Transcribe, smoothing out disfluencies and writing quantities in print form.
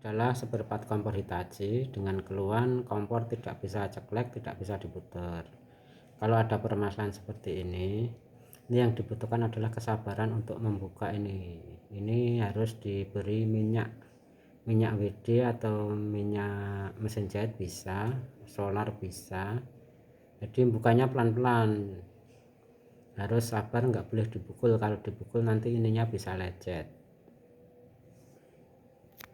adalah seperempat kompor Hitachi dengan keluhan kompor tidak bisa ceklek, tidak bisa diputar. Kalau ada permasalahan seperti ini yang dibutuhkan adalah kesabaran untuk membuka ini harus diberi minyak WD atau minyak mesin jahit bisa, solar bisa. Jadi bukanya pelan-pelan, harus sabar, nggak boleh dipukul. Kalau dipukul nanti ininya bisa lecet.